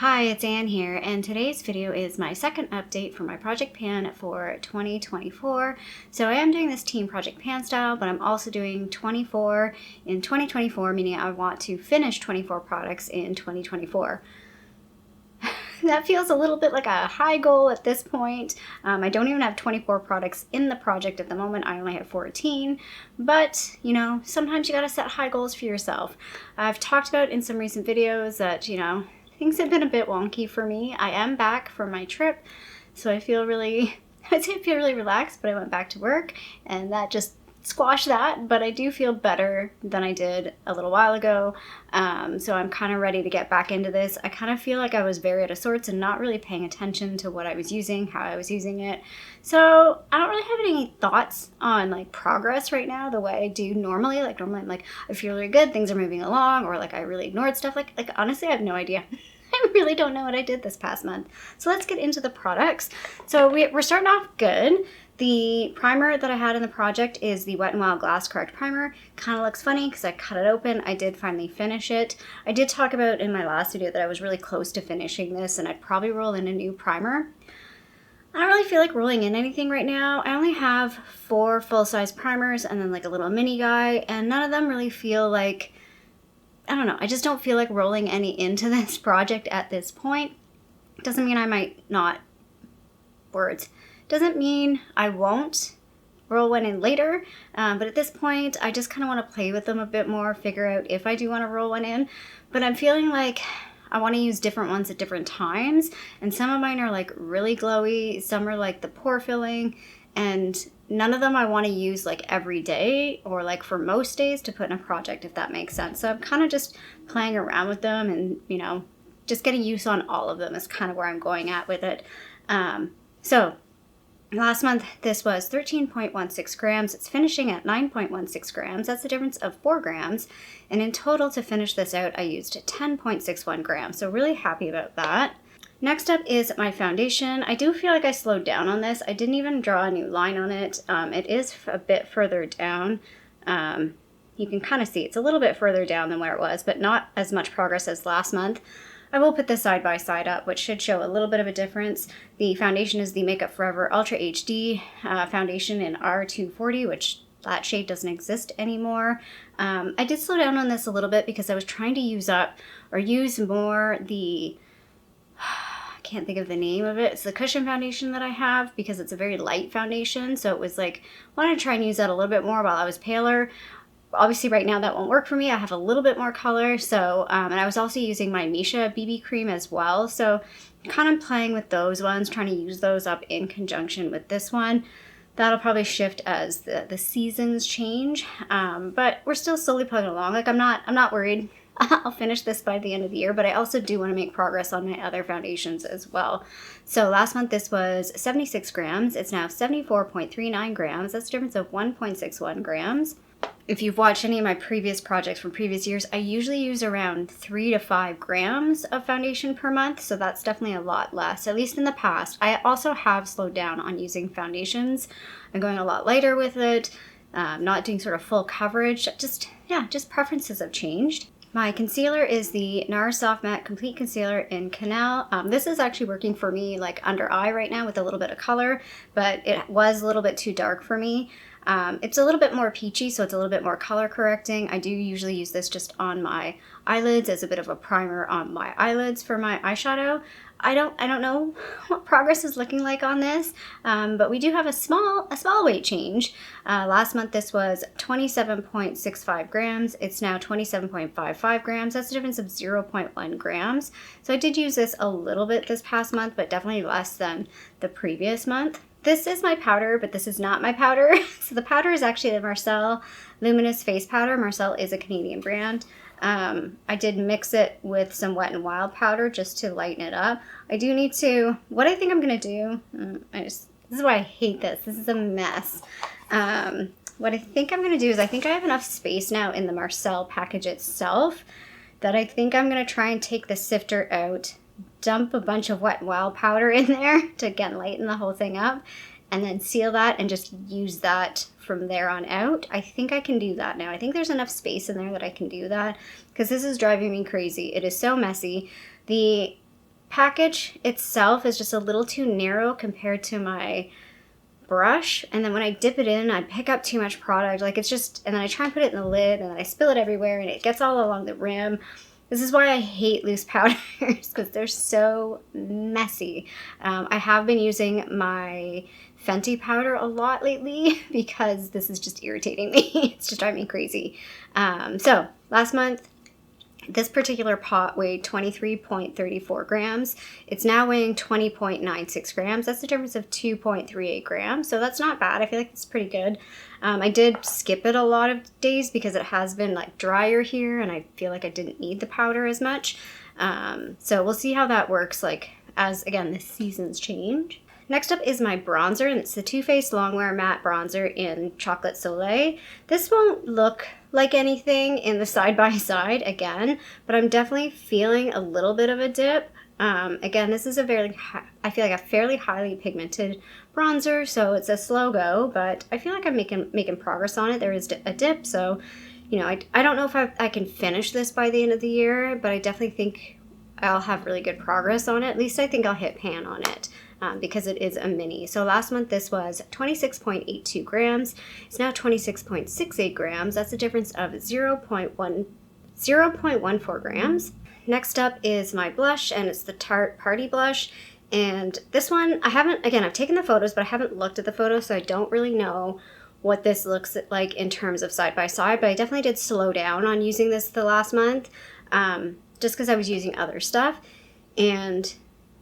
Hi, it's Anne here, and today's video is my second update for my project pan for 2024. So I am doing this team project pan style, but I'm also doing 24 in 2024, meaning I want to finish 24 products in 2024. That feels a little bit like a high goal at this point. I don't even have 24 products in the project at the moment. I only have 14, but you know, sometimes you gotta set high goals for yourself. I've talked about in some recent videos that, things have been a bit wonky for me. I am back from my trip, so I feel really relaxed, but I went back to work and that just squashed that, but I do feel better than I did a little while ago. So I'm kind of ready to get back into this. I kind of feel like I was very out of sorts and not really paying attention to what I was using, how I was using it. So I don't really have any thoughts on like progress right now the way I do normally. Like normally I'm like, I feel really good, things are moving along, or like I really ignored stuff. Like honestly, I have no idea. I really don't know what I did this past month. So let's get into the products. So we're starting off good. The primer that I had in the project is the Wet n Wild Glass Correct Primer. Kind of looks funny because I cut it open. I did finally finish it. I did talk about in my last video that I was really close to finishing this and I'd probably roll in a new primer. I don't really feel like rolling in anything right now. I only have 4 full-size primers and then like a little mini guy, and none of them really feel like, I don't know, I just don't feel like rolling any into this project at this point. Doesn't mean I might not, doesn't mean I won't roll one in later, but at this point I just kind of want to play with them a bit more, figure out if I do want to roll one in. But I'm feeling like I want to use different ones at different times, and some of mine are like really glowy, some are like the pore filling, and none of them I want to use like every day or like for most days to put in a project, if that makes sense. So I'm kind of just playing around with them and, just getting use on all of them is kind of where I'm going at with it. So last month, this was 13.16 grams. It's finishing at 9.16 grams. That's a difference of 4 grams. And in total, to finish this out, I used 10.61 grams. So really happy about that. Next up is my foundation. I do feel like I slowed down on this. I didn't even draw a new line on it. It is a bit further down. You can kind of see it's a little bit further down than where it was, but not as much progress as last month. I will put this side by side up, which should show a little bit of a difference. The foundation is the Makeup Forever Ultra HD foundation in R240, which that shade doesn't exist anymore. I did slow down on this a little bit because I was trying to use more the, I can't think of the name of it. It's the cushion foundation that I have because it's a very light foundation. So it was like, I wanted to try and use that a little bit more while I was paler. Obviously right now that won't work for me. I have a little bit more color, so and I was also using my Misha BB cream as well, so kind of playing with those ones, trying to use those up in conjunction with this one. That'll probably shift as the seasons change, but we're still slowly plugging along. Like I'm not worried. I'll finish this by the end of the year, but I also do want to make progress on my other foundations as well. So last month this was 76 grams. It's now 74.39 grams. That's a difference of 1.61 grams. If you've watched any of my previous projects from previous years, I usually use around 3 to 5 grams of foundation per month, so that's definitely a lot less, at least in the past. I also have slowed down on using foundations. I'm going a lot lighter with it, not doing sort of full coverage. Just preferences have changed. My concealer is the NARS Soft Matte Complete Concealer in Cannelle. This is actually working for me like under eye right now with a little bit of color, but it was a little bit too dark for me. It's a little bit more peachy, so it's a little bit more color correcting. I do usually use this just on my eyelids as a bit of a primer on my eyelids for my eyeshadow. I don't know what progress is looking like on this, but we do have a small weight change. Last month this was 27.65 grams. It's now 27.55 grams. That's a difference of 0.1 grams. So I did use this a little bit this past month, but definitely less than the previous month. This is my powder, but this is not my powder. So the powder is actually the Marcelle Luminous Face Powder. Marcelle is a Canadian brand. I did mix it with some Wet n Wild powder just to lighten it up. I do need to, what I think I'm going to do, this is why I hate this. This is a mess. What I think I'm going to do is I think I have enough space now in the Marcelle package itself that I think I'm going to try and take the sifter out, dump a bunch of Wet n Wild powder in there to again lighten the whole thing up, and then seal that and just use that from there on out. I think I can do that now. I think there's enough space in there that I can do that because this is driving me crazy. It is so messy. The package itself is just a little too narrow compared to my brush, and then when I dip it in, I pick up too much product. Like, it's just, and then I try and put it in the lid, and then I spill it everywhere, and it gets all along the rim. This is why I hate loose powders, because they're so messy. I have been using my Fenty powder a lot lately because this is just irritating me. It's just driving me crazy. So last month, this particular pot weighed 23.34 grams. It's now weighing 20.96 grams. That's a difference of 2.38 grams. So that's not bad. I feel like it's pretty good. I did skip it a lot of days because it has been like drier here, and I feel like I didn't need the powder as much. So we'll see how that works, like, as again the seasons change. Next up is my bronzer, and it's the Too Faced Longwear Matte Bronzer in Chocolate Soleil. This won't look like anything in the side-by-side again, but I'm definitely feeling a little bit of a dip. Again, this is a I feel like a fairly highly pigmented bronzer, so it's a slow go, but I feel like I'm making progress on it. There is a dip, so, you know, I don't know if I can finish this by the end of the year, but I definitely think I'll have really good progress on it. At least I think I'll hit pan on it. Because it is a mini. So last month this was 26.82 grams. It's now 26.68 grams. That's a difference of 0.14 grams. Next up is my blush, and it's the Tarte Party Blush. And this one, I've taken the photos, but I haven't looked at the photos, so I don't really know what this looks like in terms of side by side, but I definitely did slow down on using this the last month, just because I was using other stuff. And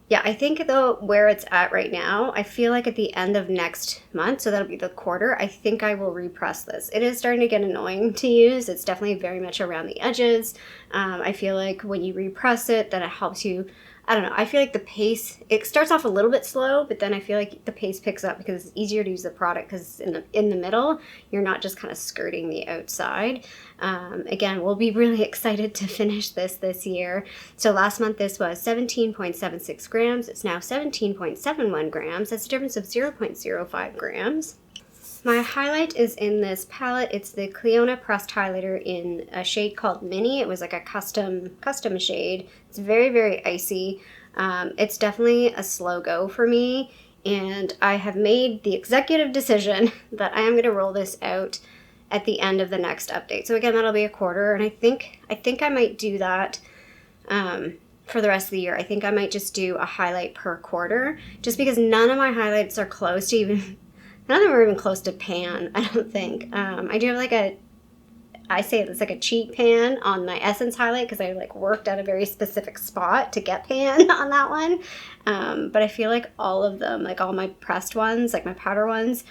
yeah, I think though where it's at right now, I feel like at the end of next month, so that'll be the quarter, I think I will repress this. It is starting to get annoying to use. It's definitely very much around the edges. I feel like when you repress it, then it helps you, I don't know, I feel like the pace, it starts off a little bit slow, but then I feel like the pace picks up because it's easier to use the product because it's in the middle. You're not just kind of skirting the outside. Again, we'll be really excited to finish this year. So last month this was 17.76 grams. It's now 17.71 grams. That's a difference of 0.05 grams. My highlight is in this palette. It's the Clionadh pressed highlighter in a shade called Mini. It was like a custom shade. It's very, very icy. It's definitely a slow go for me, and I have made the executive decision that I am going to roll this out at the end of the next update. So again, that'll be a quarter, and I think I might do that for the rest of the year. I think I might just do a highlight per quarter, just because none of my highlights are close to even... None of them are even close to pan, I don't think. I do have I say it's like a cheat pan on my Essence highlight because I like worked at a very specific spot to get pan on that one. But I feel like all of them, like all my pressed ones, like my powder ones,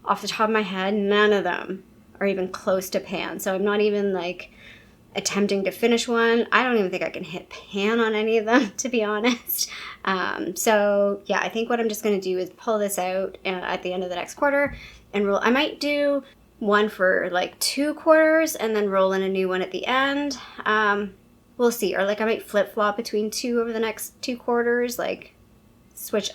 off the top of my head, none of them are even close to pan. So I'm not even like attempting to finish one. I don't even think I can hit pan on any of them, to be honest. So yeah, I think what I'm just going to do is pull this out at the end of the next quarter and roll. I might do one for like 2 quarters and then roll in a new one at the end. We'll see. Or like I might flip-flop between 2 over the next 2 quarters, like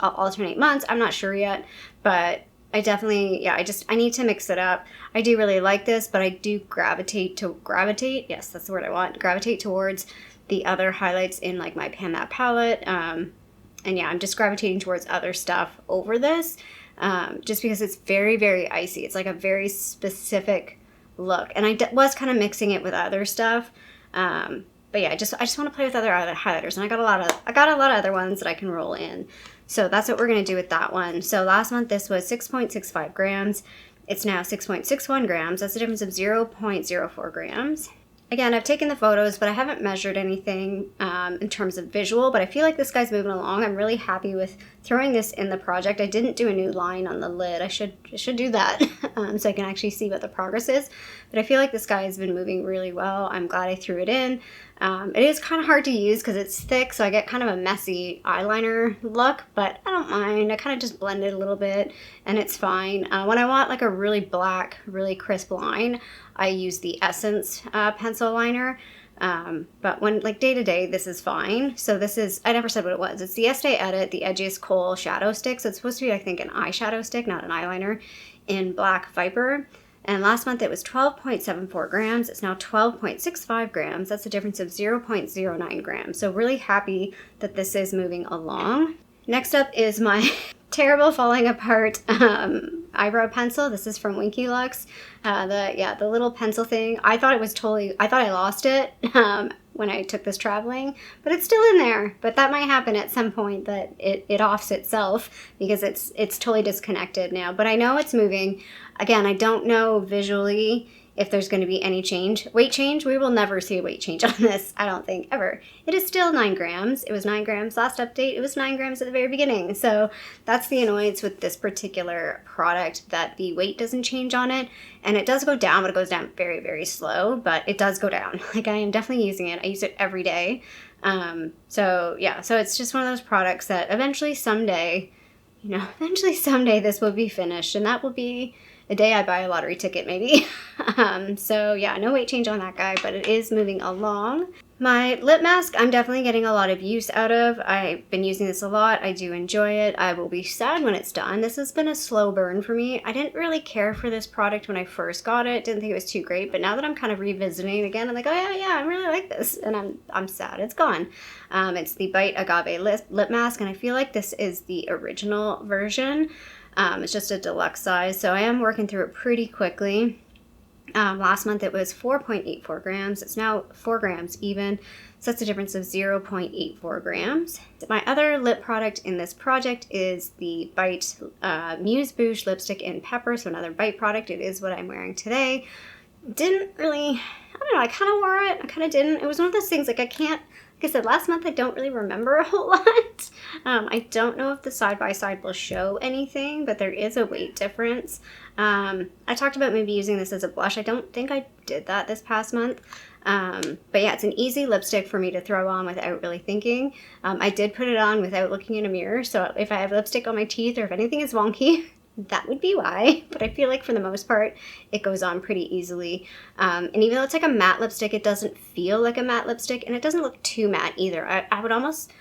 I'll alternate months. I'm not sure yet, but I definitely, yeah, I need to mix it up. I do really like this, but I do gravitate, yes, that's the word I want, gravitate towards the other highlights in like my Pan That palette. And yeah, I'm just gravitating towards other stuff over this, just because it's very, very icy. It's like a very specific look. And I was kind of mixing it with other stuff. But yeah, I just want to play with other highlighters, and I got a lot of other ones that I can roll in. So that's what we're going to do with that one. So last month this was 6.65 grams. It's now 6.61 grams. That's a difference of 0.04 grams. Again, I've taken the photos, but I haven't measured anything in terms of visual, but I feel like this guy's moving along. I'm really happy with throwing this in the project. I didn't do a new line on the lid. I should do that so I can actually see what the progress is. But I feel like this guy has been moving really well. I'm glad I threw it in. It is kind of hard to use because it's thick, so I get kind of a messy eyeliner look, but I don't mind. I kind of just blend it a little bit, and it's fine. When I want like a really black, really crisp line, I use the Essence pencil liner, but when like day to day, this is fine. So this is, I never said what it was. It's the Estee Edit, the Edgiest Kohl Shadowstick. So it's supposed to be, I think, an eyeshadow stick, not an eyeliner, in Black Viper. And last month it was 12.74 grams. It's now 12.65 grams. That's a difference of 0.09 grams. So really happy that this is moving along. Next up is my terrible falling apart eyebrow pencil. This is from Winky Lux. The little pencil thing. I thought I lost it when I took this traveling, but it's still in there. But that might happen at some point, that it offs itself because it's totally disconnected now. But I know it's moving. Again, I don't know visually if there's going to be any change. Weight change, we will never see a weight change on this, I don't think, ever. It is still 9 grams. It was 9 grams last update. It was 9 grams at the very beginning. So that's the annoyance with this particular product, that the weight doesn't change on it. And it does go down, but it goes down very, very slow. But it does go down. Like, I am definitely using it. I use it every day. So it's just one of those products that eventually someday this will be finished. And that will be a day I buy a lottery ticket, maybe. So yeah, no weight change on that guy, but it is moving along. My lip mask, I'm definitely getting a lot of use out of. I've been using this a lot. I do enjoy it. I will be sad when it's done. This has been a slow burn for me. I didn't really care for this product when I first got it. Didn't think it was too great, but now that I'm kind of revisiting it again, I'm like, oh yeah, I really like this. And I'm sad it's gone. It's the Bite Agave lip mask, and I feel like this is the original version. It's just a deluxe size, so I am working through it pretty quickly. Last month it was 4.84 grams. It's now 4 grams even, so that's a difference of 0.84 grams. My other lip product in this project is the Bite Muse Bouge lipstick in Pepper, so another Bite product. It is what I'm wearing today. Didn't really, I don't know, I kind of wore it, I kind of didn't. It was one of those things, like I said, last month I don't really remember a whole lot. I don't know if the side-by-side will show anything, but there is a weight difference. I talked about maybe using this as a blush. I don't think I did that this past month. But yeah, it's an easy lipstick for me to throw on without really thinking. I did put it on without looking in a mirror, so if I have lipstick on my teeth or if anything is wonky, that would be why. But I feel like for the most part, it goes on pretty easily. And even though it's like a matte lipstick, it doesn't feel like a matte lipstick, and it doesn't look too matte either. I would almost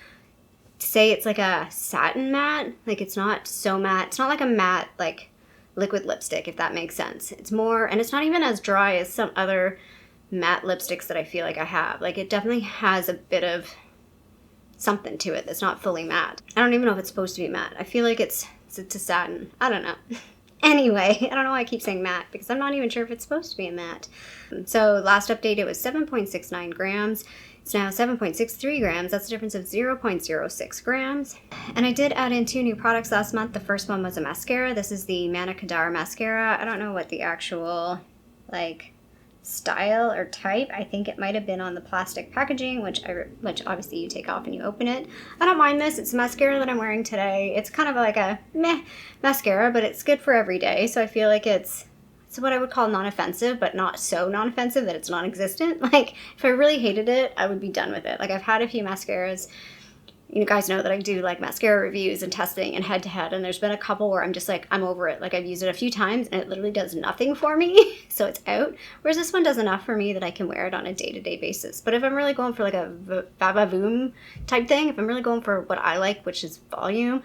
say it's like a satin matte. Like, it's not so matte. It's not like a matte, like, liquid lipstick, if that makes sense. It's more, and it's not even as dry as some other matte lipsticks that I feel like I have. Like, it definitely has a bit of something to it that's not fully matte. I don't even know if it's supposed to be matte. I feel like it's a satin. I don't know. Anyway, I don't know why I keep saying matte, because I'm not even sure if it's supposed to be a matte. So last update, it was 7.69 grams. It's now 7.63 grams. That's a difference of 0.06 grams. And I did add in 2 new products last month. The first one was a mascara. This is the Manna Kadar mascara. I don't know what the actual, like, style or type. I think it might have been on the plastic packaging, which obviously you take off and you open it. I don't mind this. It's a mascara that I'm wearing today. It's kind of like a meh mascara, but it's good for every day. So I feel like it's what I would call non-offensive, but not so non-offensive that it's non-existent. Like, if I really hated it, I would be done with it. Like, I've had a few mascaras. You guys know that I do like mascara reviews and testing and head-to-head, and there's been a couple where I'm just like, I'm over it. Like, I've used it a few times and it literally does nothing for me, so it's out. Whereas this one does enough for me that I can wear it on a day-to-day basis. But if I'm really going for like a va-va-voom type thing, if I'm really going for what I like, which is volume,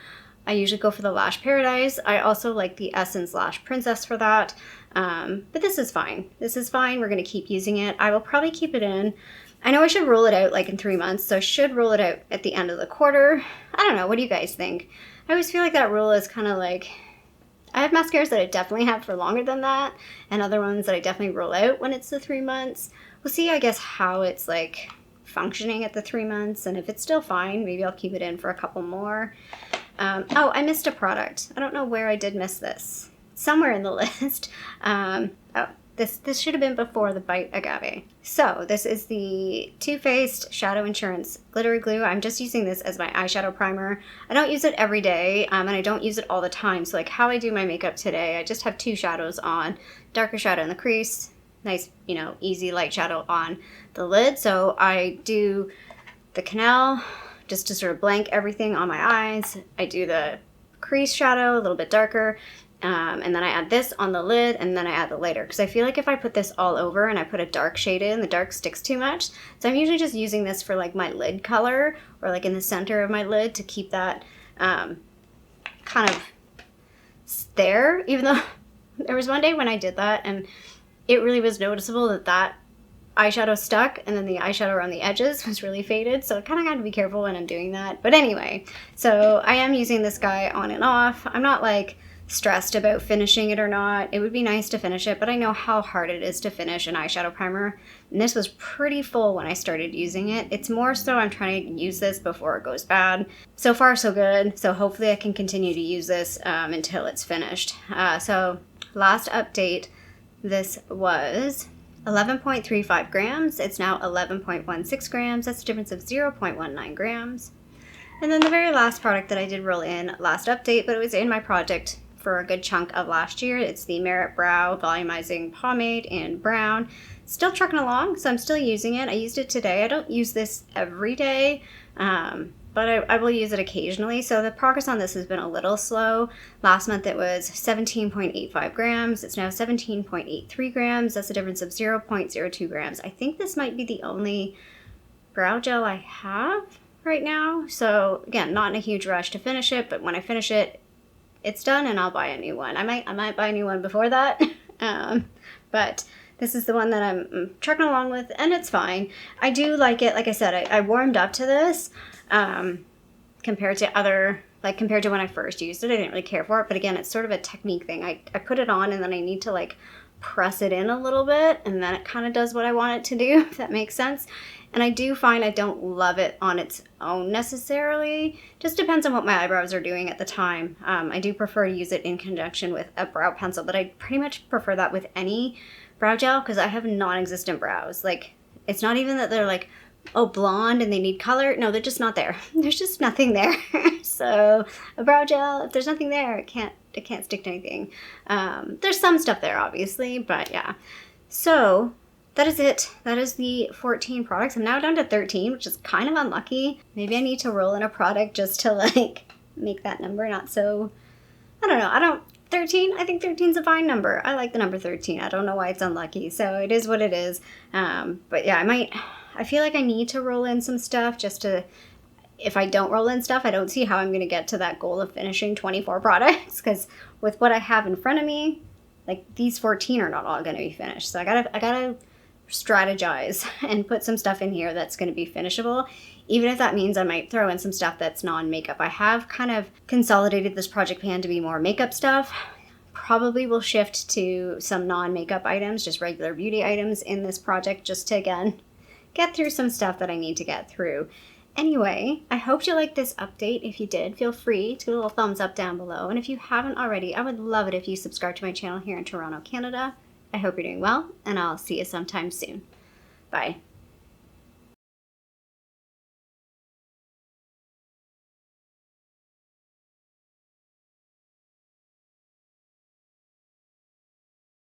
I usually go for the Lash Paradise. I also like the Essence Lash Princess for that. But this is fine. This is fine. We're going to keep using it. I will probably keep it in. I know I should roll it out like in 3 months, so I should roll it out at the end of the quarter. I don't know. What do you guys think? I always feel like that rule is kind of like, I have mascaras that I definitely have for longer than that, and other ones that I definitely roll out when it's the 3 months. We'll see, I guess, how it's like functioning at the 3 months, and if it's still fine, maybe I'll keep it in for a couple more. Oh, I missed a product. I don't know where I did miss this. Somewhere in the list. This should have been before the Bite Agave. So this is the Too Faced Shadow Insurance Glittery Glue. I'm just using this as my eyeshadow primer. I don't use it every day, and I don't use it all the time. So like how I do my makeup today, I just have 2 shadows on. Darker shadow in the crease, nice, easy light shadow on the lid. So I do the Cannelle just to sort of blank everything on my eyes. I do the crease shadow, a little bit darker. And then I add this on the lid, and then I add the lighter. Because I feel like if I put this all over and I put a dark shade in, the dark sticks too much. So I'm usually just using this for like my lid color, or like in the center of my lid to keep that kind of there. Even though There was one day when I did that, and it really was noticeable that eyeshadow stuck, and then the eyeshadow around the edges was really faded, so I kind of got to be careful when I'm doing that. But anyway, so I am using this guy on and off. I'm not like stressed about finishing it or not. It would be nice to finish it, but I know how hard it is to finish an eyeshadow primer, and this was pretty full when I started using it. It's more so I'm trying to use this before it goes bad. So far so good, so hopefully I can continue to use this until it's finished. So last update, this was 11.35 grams. It's now 11.16 grams. That's a difference of 0.19 grams. And then the very last product that I did roll in last update, but it was in my project for a good chunk of last year. It's the Merit Brow Volumizing Pomade in brown. Still trucking along, so I'm still using it. I used it today. I don't use this every day, but I will use it occasionally. So the progress on this has been a little slow. Last month it was 17.85 grams. It's now 17.83 grams. That's a difference of 0.02 grams. I think this might be the only brow gel I have right now. So again, not in a huge rush to finish it, but when I finish it, it's done and I'll buy a new one. I might buy a new one before that, but this is the one that I'm trucking along with, and it's fine. I do like it. Like I said, I warmed up to this compared to when I first used it. I didn't really care for it, but again, it's sort of a technique thing. I put it on and then I need to like press it in a little bit, and then it kind of does what I want it to do, if that makes sense. And I do find I don't love it on its own necessarily. Just depends on what my eyebrows are doing at the time. I do prefer to use it in conjunction with a brow pencil, but I pretty much prefer that with any brow gel because I have non-existent brows. Like, it's not even that they're like, oh, blonde and they need color. No, they're just not there. There's just nothing there. So a brow gel, if there's nothing there, it can't stick to anything. There's some stuff there, obviously, but yeah. So that is it. That is the 14 products. I'm now down to 13, which is kind of unlucky. Maybe I need to roll in a product just to like make that number not so, I don't know. 13, I think 13 is a fine number. I like the number 13. I don't know why it's unlucky. So it is what it is. But yeah, I feel like I need to roll in some stuff just to, if I don't roll in stuff, I don't see how I'm going to get to that goal of finishing 24 products. Because with what I have in front of me, like these 14 are not all going to be finished. So I gotta strategize and put some stuff in here that's going to be finishable, even if that means I might throw in some stuff that's non-makeup. I have kind of consolidated this project pan to be more makeup stuff. Probably will shift to some non-makeup items, just regular beauty items in this project, just to again get through some stuff that I need to get through. Anyway, I hope you liked this update. If you did, feel free to give a little thumbs up down below, and if you haven't already, I would love it if you subscribe to my channel here in Toronto, Canada. I hope you're doing well, and I'll see you sometime soon. Bye.